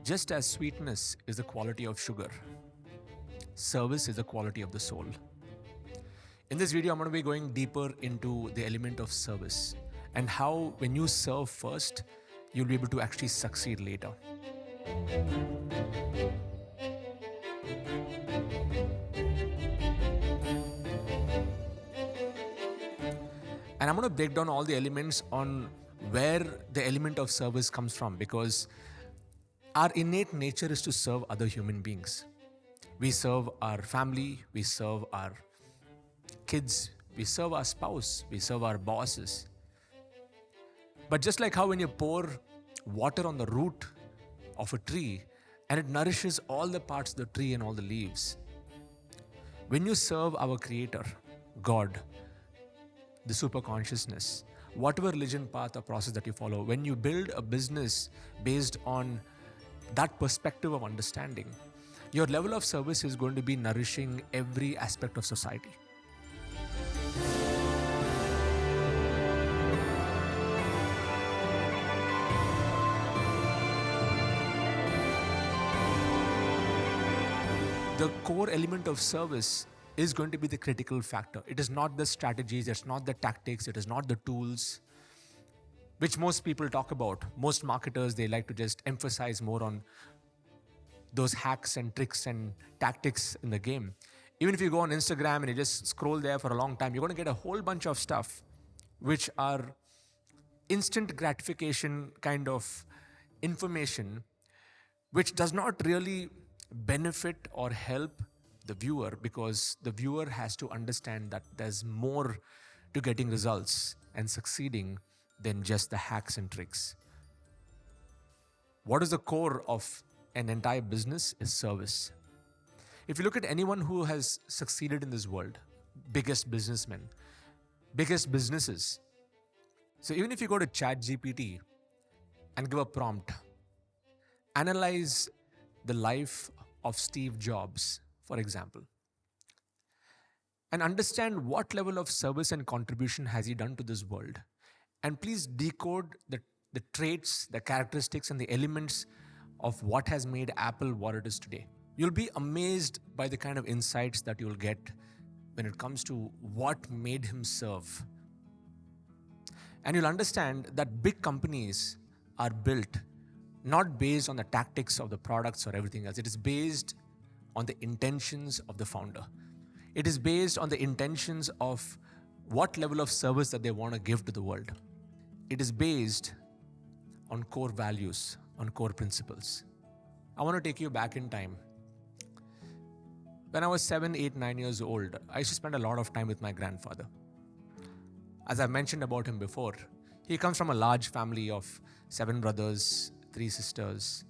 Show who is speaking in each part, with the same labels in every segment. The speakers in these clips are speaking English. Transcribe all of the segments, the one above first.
Speaker 1: Just as sweetness is a quality of sugar, service is a quality of the soul. In this video, I'm going to be going deeper into the element of service and how, when you serve first, you'll be able to actually succeed later. And I'm going to break down all the elements on where the element of service comes from, because our innate nature is to serve other human beings. We serve our family, we serve our kids, we serve our spouse, we serve our bosses. But just like how when you pour water on the root of a tree and it nourishes all the parts of the tree and all the leaves, when you serve our Creator, God, the super consciousness, whatever religion path or process that you follow, when you build a business based on that perspective of understanding, your level of service is going to be nourishing every aspect of society. The core element of service is going to be the critical factor. It is not the strategies, it's not the tactics, it is not the tools, which most people talk about. Most marketers, they like to just emphasize more on those hacks and tricks and tactics in the game. Even if you go on Instagram and you just scroll there for a long time, you're going to get a whole bunch of stuff which are instant gratification kind of information, which does not really benefit or help the viewer, because the viewer has to understand that there's more to getting results and succeeding than just the hacks and tricks. What is the core of an entire business is service. If you look at anyone who has succeeded in this world, biggest businessmen, biggest businesses. So even if you go to ChatGPT and give a prompt, analyze the life of Steve Jobs, for example, and understand what level of service and contribution has he done to this world. And please decode the traits, the characteristics, and the elements of what has made Apple what it is today. You'll be amazed by the kind of insights that you'll get when it comes to what made him serve. And you'll understand that big companies are built not based on the tactics of the products or everything else. It is based on the intentions of the founder. It is based on the intentions of what level of service that they want to give to the world. It is based on core values, on core principles. I want to take you back in time. When I was 7, 8, 9 years old, I used to spend a lot of time with my grandfather. As I've mentioned about him before, he comes from a large family of 7 brothers, 3 sisters,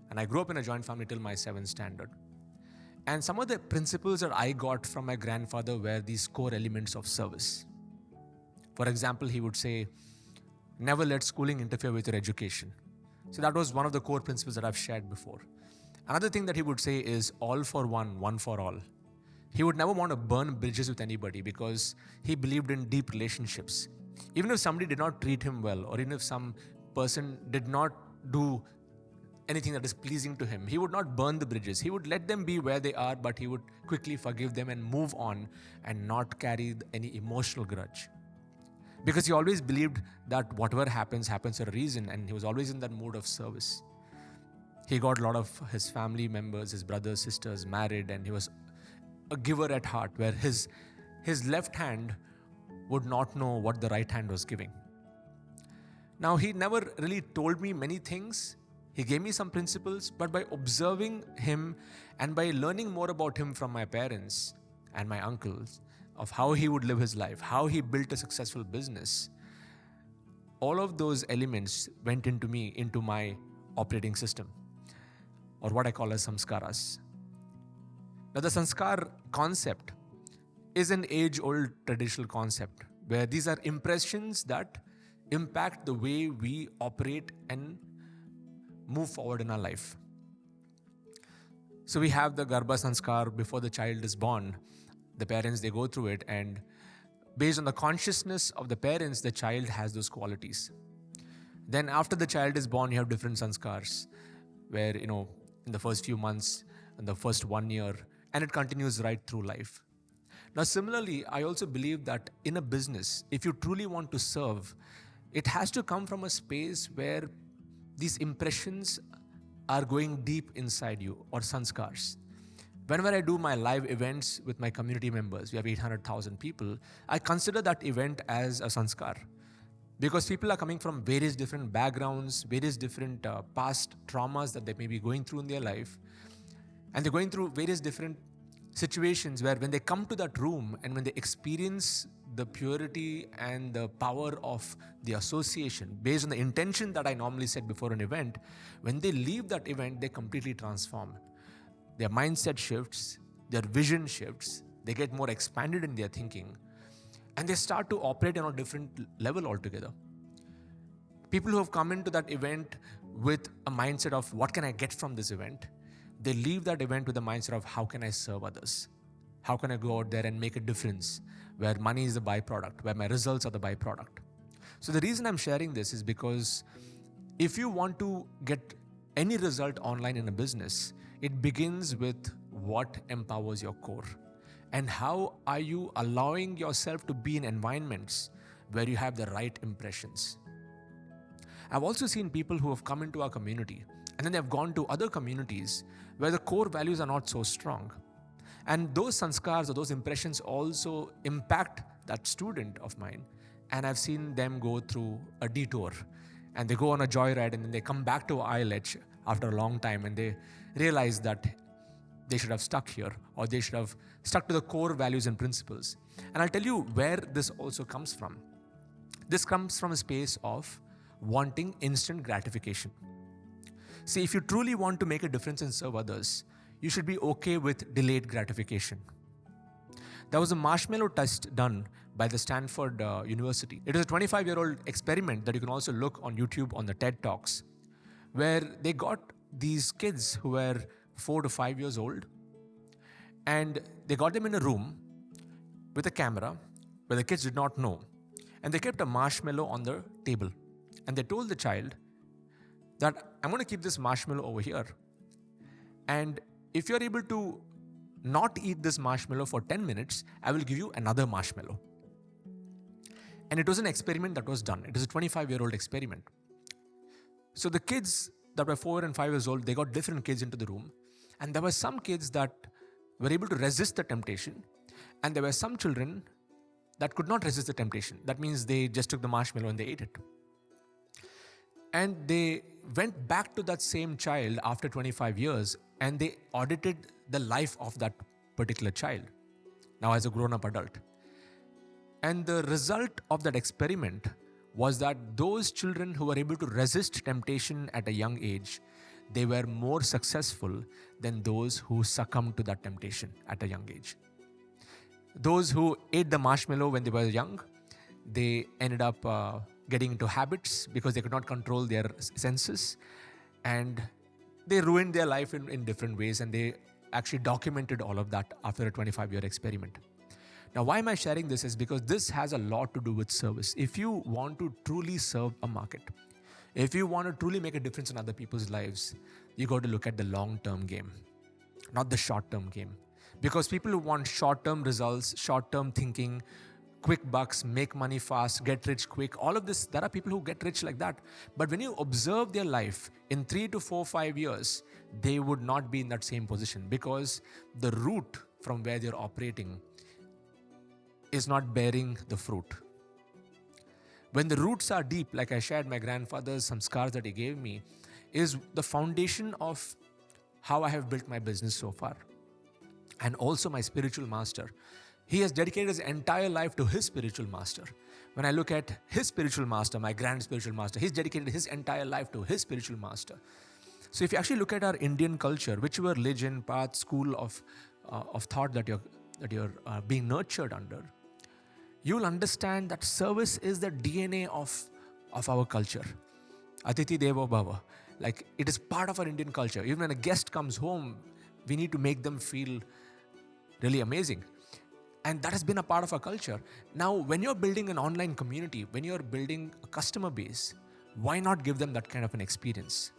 Speaker 1: and I grew up in a joint family till my 7th standard. And some of the principles that I got from my grandfather were these core elements of service. For example, he would say, never let schooling interfere with your education. So that was one of the core principles that I've shared before. Another thing that he would say is all for one, one for all. He would never want to burn bridges with anybody because he believed in deep relationships. Even if somebody did not treat him well, or even if some person did not do anything that is pleasing to him, he would not burn the bridges. He would let them be where they are, but he would quickly forgive them and move on and not carry any emotional grudge. Because he always believed that whatever happens, happens for a reason, and he was always in that mood of service. He got a lot of his family members, his brothers, sisters married, and he was a giver at heart, where his left hand would not know what the right hand was giving. Now, he never really told me many things. He gave me some principles, but by observing him and by learning more about him from my parents and my uncles, of how he would live his life, how he built a successful business, all of those elements went into my operating system, or what I call as samskaras. Now, the sanskar concept is an age-old traditional concept, where these are impressions that impact the way we operate and move forward in our life. So we have the Garbha Sanskar before the child is born. The parents, they go through it, and based on the consciousness of the parents, the child has those qualities. Then after the child is born, you have different sanskars, where, in the first few months, in the first 1 year, and it continues right through life. Now, similarly, I also believe that in a business, if you truly want to serve, it has to come from a space where these impressions are going deep inside you, or sanskars. Whenever I do my live events with my community members, we have 800,000 people, I consider that event as a sanskar. Because people are coming from various different backgrounds, various different past traumas that they may be going through in their life. And they're going through various different situations where when they come to that room and when they experience the purity and the power of the association based on the intention that I normally set before an event, when they leave that event, they completely transform. Their mindset shifts, their vision shifts, they get more expanded in their thinking, and they start to operate on a different level altogether. People who have come into that event with a mindset of what can I get from this event, they leave that event with the mindset of how can I serve others? How can I go out there and make a difference where money is the byproduct, where my results are the byproduct? So the reason I'm sharing this is because if you want to get any result online in a business, it begins with what empowers your core. And how are you allowing yourself to be in environments where you have the right impressions? I've also seen people who have come into our community and then they've gone to other communities where the core values are not so strong. And those sanskars or those impressions also impact that student of mine. And I've seen them go through a detour and they go on a joyride and then they come back to ILH after a long time and they realize that they should have stuck here, or they should have stuck to the core values and principles. And I'll tell you where this also comes from. This comes from a space of wanting instant gratification. See, if you truly want to make a difference and serve others, you should be okay with delayed gratification. There was a marshmallow test done by the Stanford University. It is a 25-year-old experiment that you can also look on YouTube on the TED Talks, where they got these kids who were 4 to 5 years old, and they got them in a room with a camera where the kids did not know, and they kept a marshmallow on the table, and they told the child that I'm going to keep this marshmallow over here, and if you're able to not eat this marshmallow for 10 minutes, I will give you another marshmallow. And it was an experiment that was done. It is a 25-year-old experiment. So the kids that were 4 and 5 years old, they got different kids into the room. And there were some kids that were able to resist the temptation. And there were some children that could not resist the temptation. That means they just took the marshmallow and they ate it. And they went back to that same child after 25 years and they audited the life of that particular child, now as a grown-up adult. And the result of that experiment was that those children who were able to resist temptation at a young age, they were more successful than those who succumbed to that temptation at a young age. Those who ate the marshmallow when they were young, they ended up getting into habits because they could not control their senses, and they ruined their life in different ways, and they actually documented all of that after a 25-year experiment. Now, why am I sharing this is because this has a lot to do with service. If you want to truly serve a market, if you want to truly make a difference in other people's lives, you got to look at the long-term game, not the short-term game. Because people who want short-term results, short-term thinking, quick bucks, make money fast, get rich quick, all of this, there are people who get rich like that. But when you observe their life in 3 to 4, 5 years, they would not be in that same position because the root from where they're operating is not bearing the fruit. When the roots are deep, like I shared my grandfather's some scars that he gave me, is the foundation of how I have built my business so far. And also my spiritual master. He has dedicated his entire life to his spiritual master. When I look at his spiritual master, my grand spiritual master, he's dedicated his entire life to his spiritual master. So if you actually look at our Indian culture, whichever religion, path, school of thought that you're being nurtured under, you'll understand that service is the DNA of our culture. Atiti Devo Bhava. Like, it is part of our Indian culture. Even when a guest comes home, we need to make them feel really amazing. And that has been a part of our culture. Now, when you're building an online community, when you're building a customer base, why not give them that kind of an experience?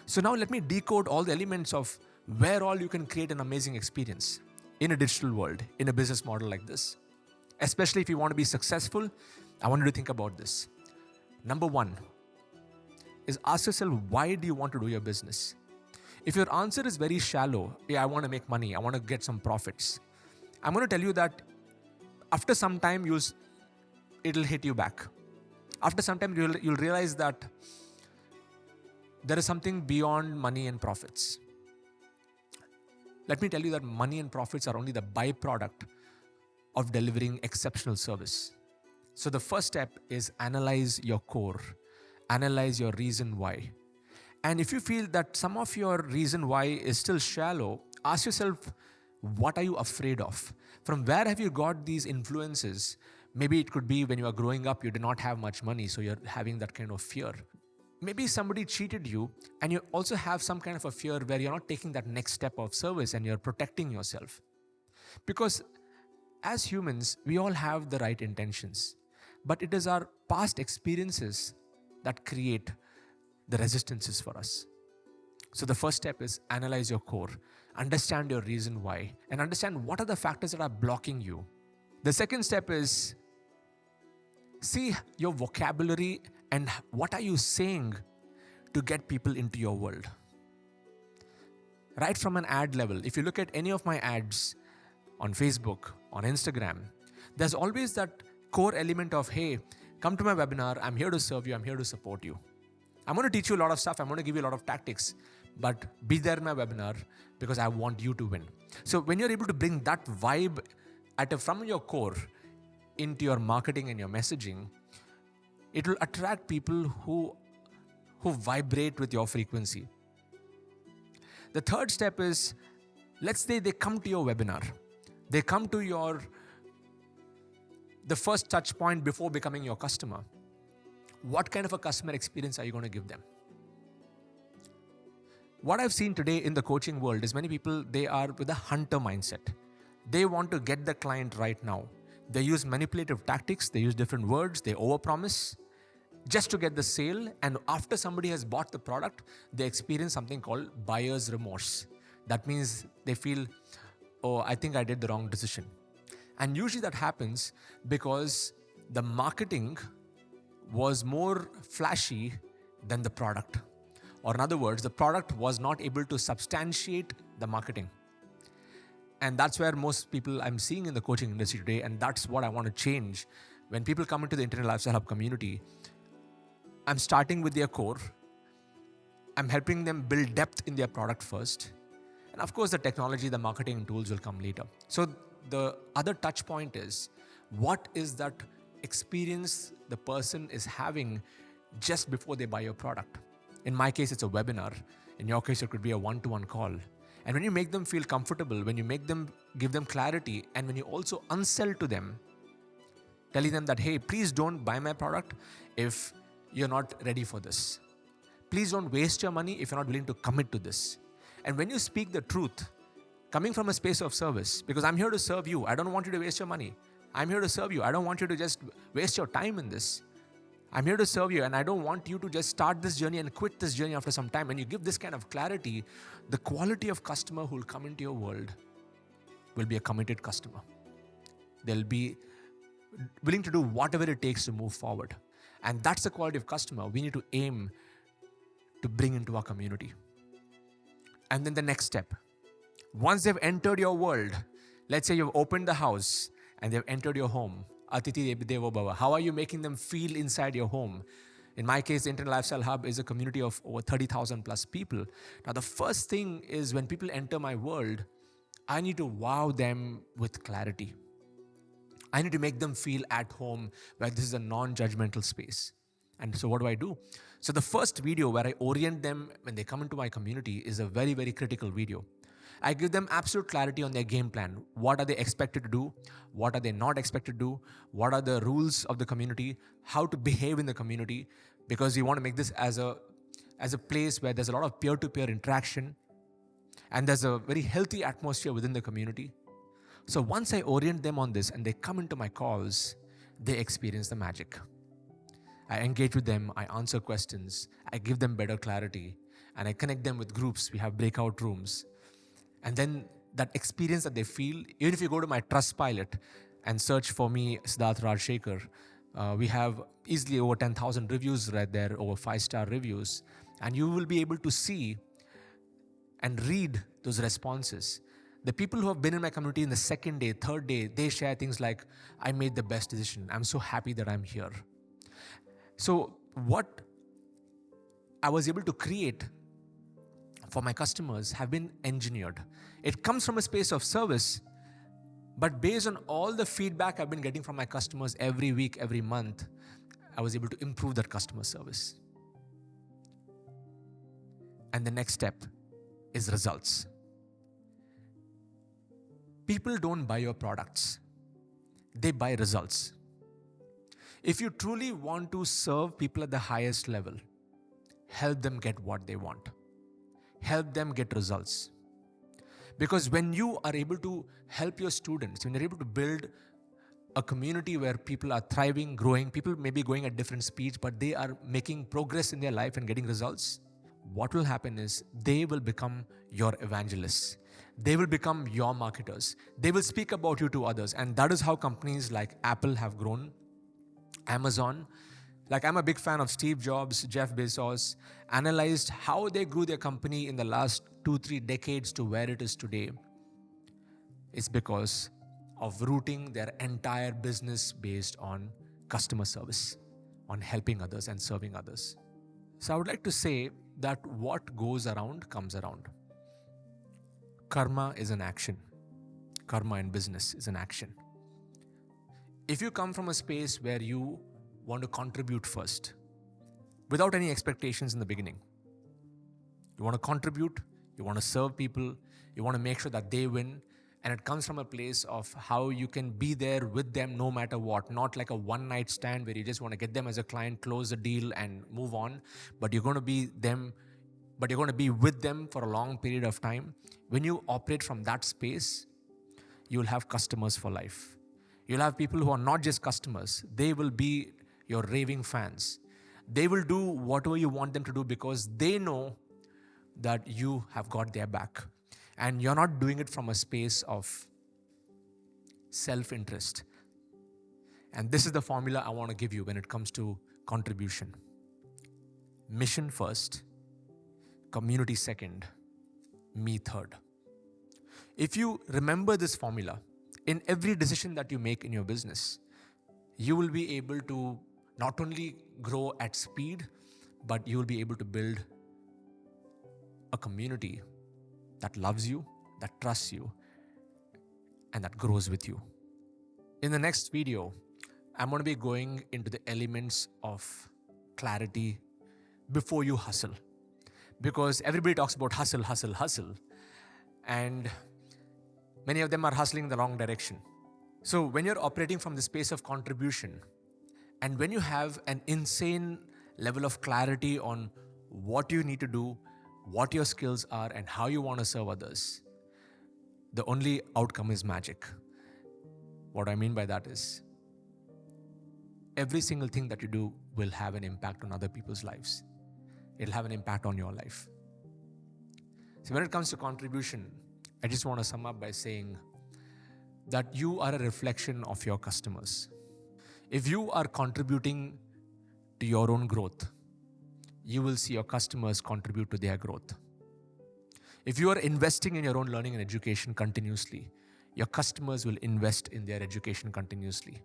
Speaker 1: So now let me decode all the elements of where all you can create an amazing experience in a digital world, in a business model like this. Especially if you want to be successful, I want you to think about this. Number one is ask yourself, why do you want to do your business? If your answer is very shallow, yeah, I want to make money, I want to get some profits, I'm going to tell you that after some time, it'll hit you back. After some time, you'll realize that there is something beyond money and profits. Let me tell you that money and profits are only the byproduct of delivering exceptional service. So the first step is analyze your core, analyze your reason why. And if you feel that some of your reason why is still shallow, ask yourself, what are you afraid of? From where have you got these influences? Maybe it could be when you are growing up, you did not have much money, so you're having that kind of fear. Maybe somebody cheated you and you also have some kind of a fear where you're not taking that next step of service and you're protecting yourself. Because as humans, we all have the right intentions, but it is our past experiences that create the resistances for us. So the first step is analyze your core, understand your reason why, and understand what are the factors that are blocking you. The second step is see your vocabulary and what are you saying to get people into your world. Right from an ad level, if you look at any of my ads on Facebook, on Instagram, there's always that core element of, hey, come to my webinar, I'm here to serve you, I'm here to support you. I'm going to teach you a lot of stuff, I'm going to give you a lot of tactics, but be there in my webinar because I want you to win. So when you're able to bring that vibe from your core into your marketing and your messaging, it will attract people who vibrate with your frequency. The third step is, let's say they come to your webinar. They come to the first touch point before becoming your customer. What kind of a customer experience are you going to give them? What I've seen today in the coaching world is many people, they are with a hunter mindset. They want to get the client right now. They use manipulative tactics, they use different words, they overpromise just to get the sale. And after somebody has bought the product, they experience something called buyer's remorse. That means they feel, oh, I think I did the wrong decision. And usually that happens because the marketing was more flashy than the product. Or in other words, the product was not able to substantiate the marketing. And that's where most people I'm seeing in the coaching industry today, and that's what I want to change. When people come into the Internet Lifestyle Hub community, I'm starting with their core. I'm helping them build depth in their product first. And of course, the technology, the marketing tools will come later. So the other touch point is, what is that experience the person is having just before they buy your product? In my case, it's a webinar. In your case, it could be a one-to-one call. And when you make them feel comfortable, when you give them clarity, and when you also unsell to them, telling them that, hey, please don't buy my product if you're not ready for this. Please don't waste your money if you're not willing to commit to this. And when you speak the truth, coming from a space of service, because I'm here to serve you, I don't want you to waste your money. I'm here to serve you. I don't want you to just waste your time in this. I'm here to serve you, and I don't want you to just start this journey and quit this journey after some time. When you give this kind of clarity, the quality of customer who will come into your world will be a committed customer. They'll be willing to do whatever it takes to move forward. And that's the quality of customer we need to aim to bring into our community. And then the next step, once they've entered your world, let's say you've opened the house and they've entered your home, Atiti Devo Bhava. How are you making them feel inside your home? In my case, the Internet Lifestyle Hub is a community of over 30,000 plus people. Now, the first thing is when people enter my world, I need to wow them with clarity. I need to make them feel at home where this is a non-judgmental space. And so what do? So the first video where I orient them when they come into my community is a very, very critical video. I give them absolute clarity on their game plan. What are they expected to do? What are they not expected to do? What are the rules of the community? How to behave in the community? Because we want to make this as a place where there's a lot of peer-to-peer interaction and there's a very healthy atmosphere within the community. So once I orient them on this and they come into my calls, they experience the magic. I engage with them, I answer questions, I give them better clarity, and I connect them with groups. We have breakout rooms. And then that experience that they feel, even if you go to my Trustpilot and search for me, Siddharth Rajsekar, we have easily over 10,000 reviews right there, over 5-star reviews. And you will be able to see and read those responses. The people who have been in my community in the second day, third day, they share things like, I made the best decision. I'm so happy that I'm here. So what I was able to create for my customers have been engineered. It comes from a space of service, but based on all the feedback I've been getting from my customers every week, every month, I was able to improve that customer service. And the next step is results. People don't buy your products. They buy results. If you truly want to serve people at the highest level, help them get what they want. Help them get results. Because when you are able to help your students, when you're able to build a community where people are thriving, growing, people may be going at different speeds, but they are making progress in their life and getting results, what will happen is they will become your evangelists. They will become your marketers. They will speak about you to others. And that is how companies like Apple have grown, Amazon. Like, I'm a big fan of Steve Jobs, Jeff Bezos, analyzed how they grew their company in the last 2-3 decades to where it is today. It's because of rooting their entire business based on customer service, on helping others and serving others. So I would like to say that what goes around comes around. Karma is an action. Karma in business is an action. If you come from a space where you want to contribute first, without any expectations in the beginning, you want to contribute, you want to serve people, you want to make sure that they win, and it comes from a place of how you can be there with them no matter what, not like a one-night stand where you just want to get them as a client, close the deal and move on, but you're going to be with them for a long period of time. When you operate from that space, you will have customers for life. You'll have people who are not just customers. They will be your raving fans. They will do whatever you want them to do because they know that you have got their back. And you're not doing it from a space of self-interest. And this is the formula I want to give you when it comes to contribution. Mission first, community second, me third. If you remember this formula, in every decision that you make in your business, you will be able to not only grow at speed, but you will be able to build a community that loves you, that trusts you, and that grows with you. In the next video, I'm going to be going into the elements of clarity before you hustle. Because everybody talks about hustle, hustle, hustle. And many of them are hustling in the wrong direction. So when you're operating from the space of contribution, and when you have an insane level of clarity on what you need to do, what your skills are, and how you want to serve others, the only outcome is magic. What I mean by that is, every single thing that you do will have an impact on other people's lives. It'll have an impact on your life. So when it comes to contribution, I just want to sum up by saying that you are a reflection of your customers. If you are contributing to your own growth, you will see your customers contribute to their growth. If you are investing in your own learning and education continuously, your customers will invest in their education continuously.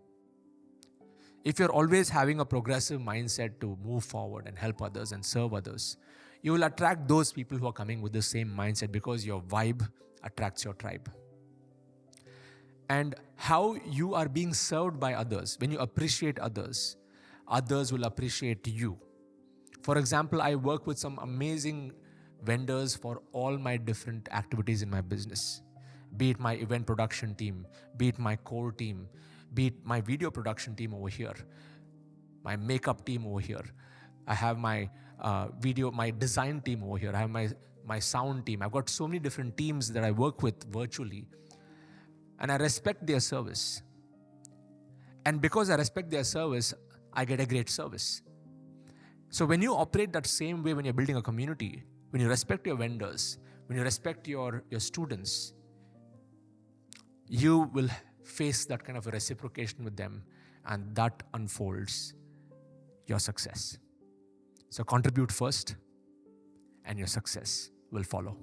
Speaker 1: If you're always having a progressive mindset to move forward and help others and serve others, you will attract those people who are coming with the same mindset because your vibe attracts your tribe. And how you are being served by others, when you appreciate others, others will appreciate you. For example, I work with some amazing vendors for all my different activities in my business. Be it my event production team, be it my core team, be it my video production team over here, my makeup team over here. I have my my design team over here. I have my sound team. I've got so many different teams that I work with virtually. And I respect their service. And because I respect their service, I get a great service. So when you operate that same way when you're building a community, when you respect your vendors, when you respect your students, you will face that kind of a reciprocation with them, and that unfolds your success. So contribute first, and your success will follow.